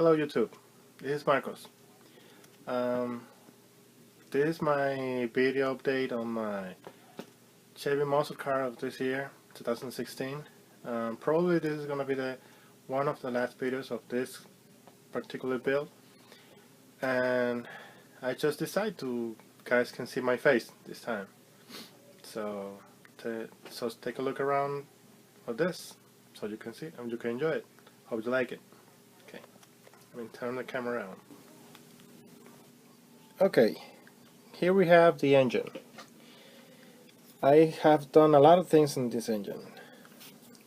Hello YouTube, this is Marcos. Um, this is my video update on my Chevy muscle car of this year, 2016. Probably this is gonna be one of the last videos of this particular build, and I just decided to guys can see my face this time. So take a look around for this, so you can see it and you can enjoy it. Hope you like it. Okay, let me turn the camera around. Okay, here we have the engine. I have done a lot of things in this engine.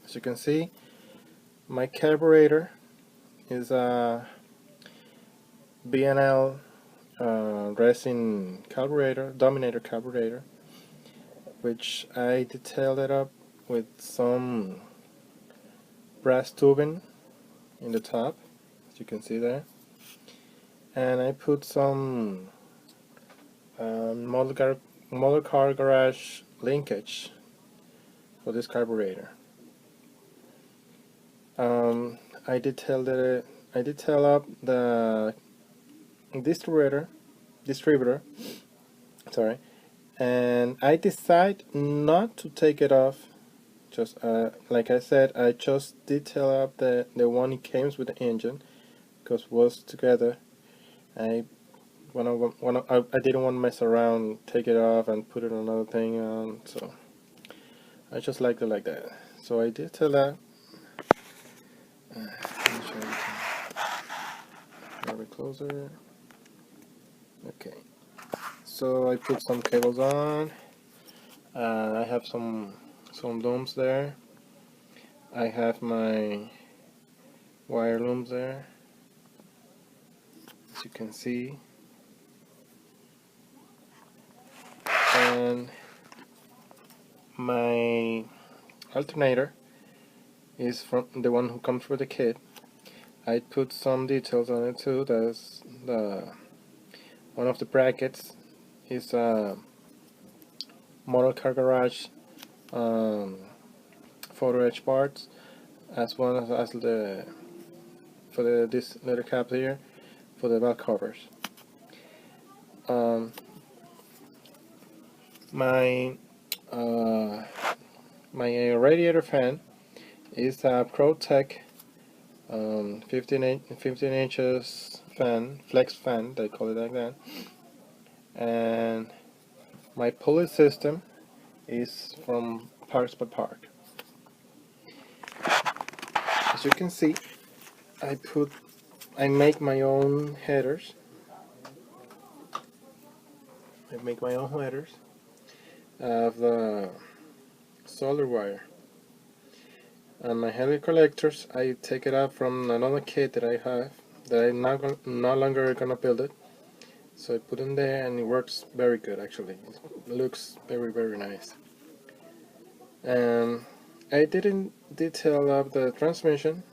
As you can see, my carburetor is a BNL-Resin carburetor, Dominator carburetor, which I detailed it up with some brass tubing in the top, as you can see there, and I put some motor car garage linkage for this carburetor. I detailed up the distributor, sorry, and I decide not to take it off. Just like I said, I just detail up the one it came with the engine, because it was together. I didn't want to mess around, take it off and put it another thing on, so I just liked it like that. So I detail that. Let me show you a little bit closer. Okay, so I put some cables on. I have some looms there. I have my wire looms there, as you can see, and my alternator is from the one who comes with the kit. I put some details on it too. That's one of the brackets is a Motor Car Garage Photoetch parts, as well as this little cap here for the valve covers. My radiator fan is a Protech 15 inches fan, flex fan, they call it like that. And my pulley system is from Parts by Park. As you can see, I make my own headers. Of the solder wire. And my header collectors, I take it out from another kit that I have, that I'm no longer gonna build it. So I put in there, and it works very good actually. It looks very nice. I didn't detail up the transmission,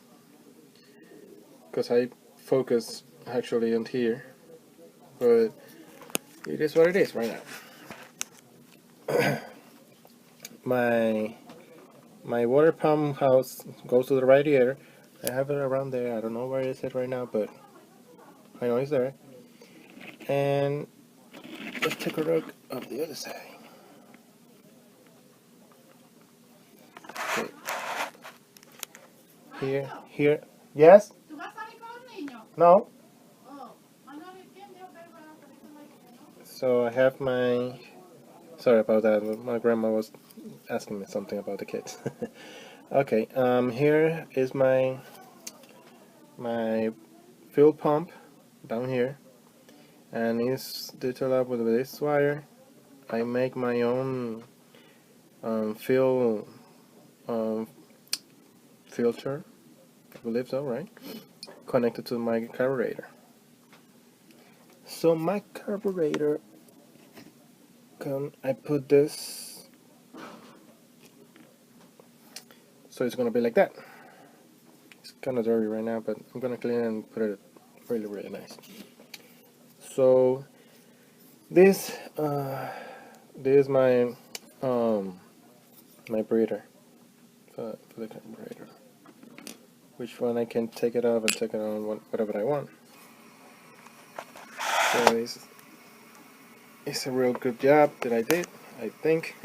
because I focus actually on here, but it is what it is right now. My water pump house goes to the radiator. I have it around there. I don't know where it is right now, but I know it's there. And let's take a look of the other side. Okay. Here. Yes? No? So I have my... Sorry about that. My grandma was asking me something about the kids. Okay. Here is my fuel pump down here, and it's detailed up with this wire. I make my own fuel filter, I believe so, right? Connected to my carburetor. So my carburetor, I put this, so it's gonna be like that. It's kind of dirty right now, but I'm gonna clean it and put it really nice. So this is my my breather for the carburetor. which one I can take it off and take it on whatever I want. So it's a real good job that I did, I think.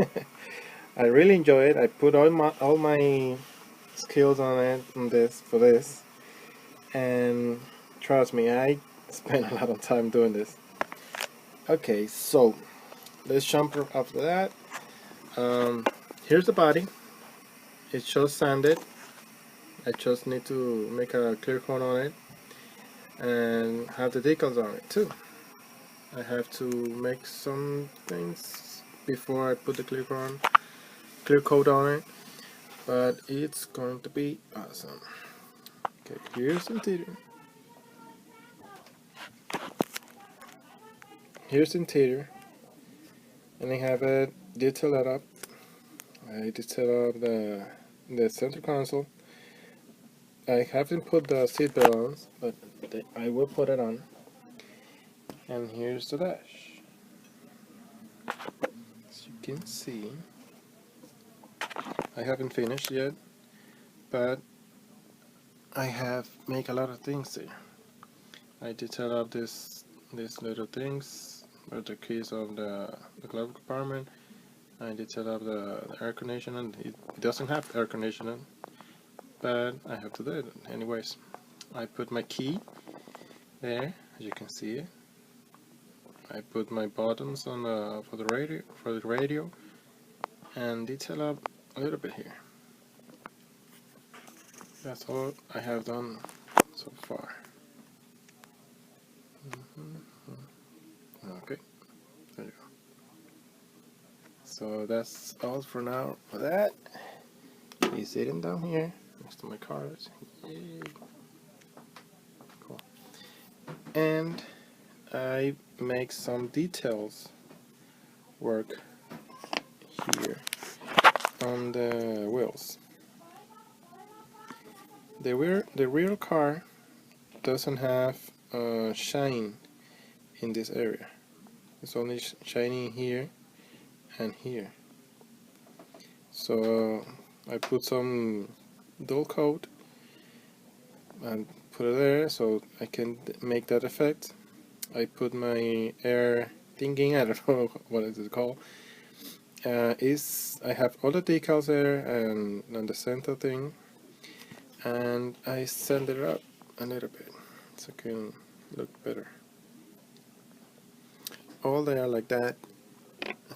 I really enjoy it. I put all my skills on it for this, and trust me, I spent a lot of time doing this. Okay, so let's jump after that. Here's the body. It's just sanded. I just need to make a clear coat on it and have the decals on it too. I have to make some things before I put the clear coat on it, but it's going to be awesome. Okay, here's the interior. Here's the interior, and I have it detailed up. I detailed up the center console. I haven't put the seat belt on, but I will put it on. And here's the dash. As you can see, I haven't finished yet, but I have made a lot of things there. I detailed up these little things with the keys of the glove compartment. I detailed up the air conditioning. It doesn't have air conditioning, but I have to do it anyways. I put my key there, as you can see it. I put my buttons on for the radio, and detail up a little bit here. That's all I have done so far. Okay, there you go. So that's all for now for that. He's sitting down here next to my cars. Yay. Cool. And I make some details work here on the wheels. The rear car doesn't have shine in this area. It's only shiny here and here. So I put some dual coat and put it there so I can make that effect. I put my air thinking, I don't know what is it called. I have all the decals there and the center thing, and I sand it up a little bit so it can look better. All they are like that,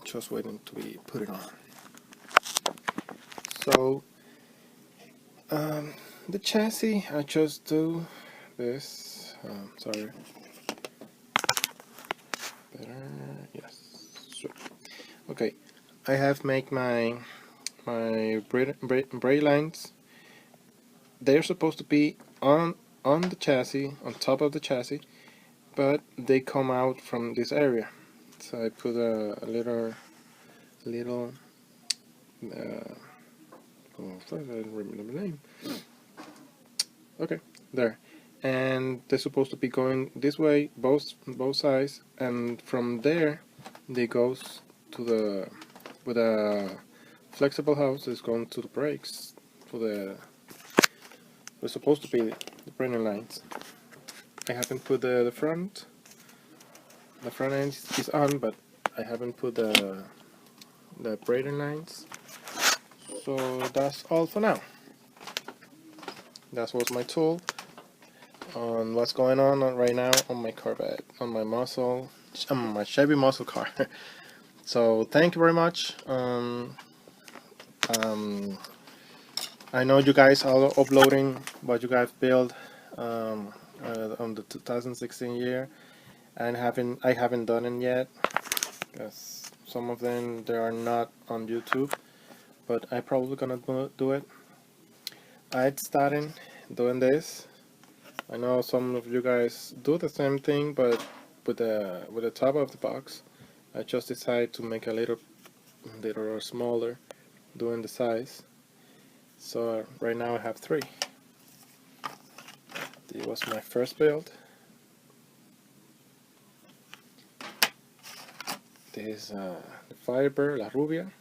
just waiting to be put it on. So the chassis, I just do this. Sorry. Better, yes. Sure. Okay, I have made my brake lines. They're supposed to be on the chassis, on top of the chassis, but they come out from this area. So I put a little I don't remember the name. Okay, there, and they're supposed to be going this way, both sides, and from there they goes to the with a flexible house is going to the brakes for the. They're supposed to be the brake lines. I haven't put the front. The front end is on, but I haven't put the brake lines. So that's all for now. That was my tool on what's going on right now on my Corvette, on my my Chevy muscle car. So thank you very much. I know you guys are uploading what you guys built on the 2016 year, and I haven't done it yet because some of them they are not on YouTube, but I probably gonna do it. I started doing this. I know some of you guys do the same thing, but with the top of the box. I just decided to make a little smaller, doing the size. So right now I have 3. This was my first build. This is the Firebird La Rubia.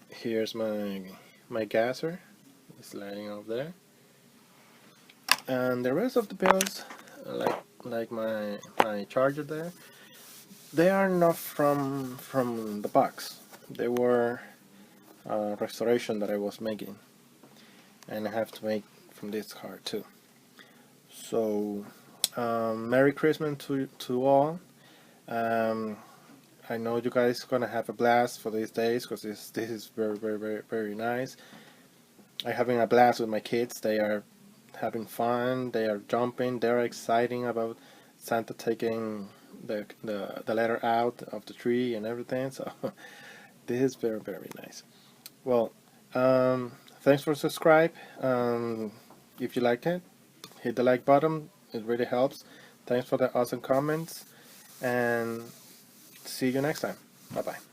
Here's my gasser. sliding over there. And the rest of the bills, like my charger there, they are not from the box. They were restoration that I was making, and I have to make from this car too. So Merry Christmas to all. I know you guys are gonna have a blast for these days, because this is very nice. I'm having a blast with my kids. They are having fun. They are jumping. They're exciting about Santa taking the letter out of the tree and everything. So this is very nice. Well, thanks for subscribe. If you like it, hit the like button. It really helps. Thanks for the awesome comments, and see you next time. Bye bye.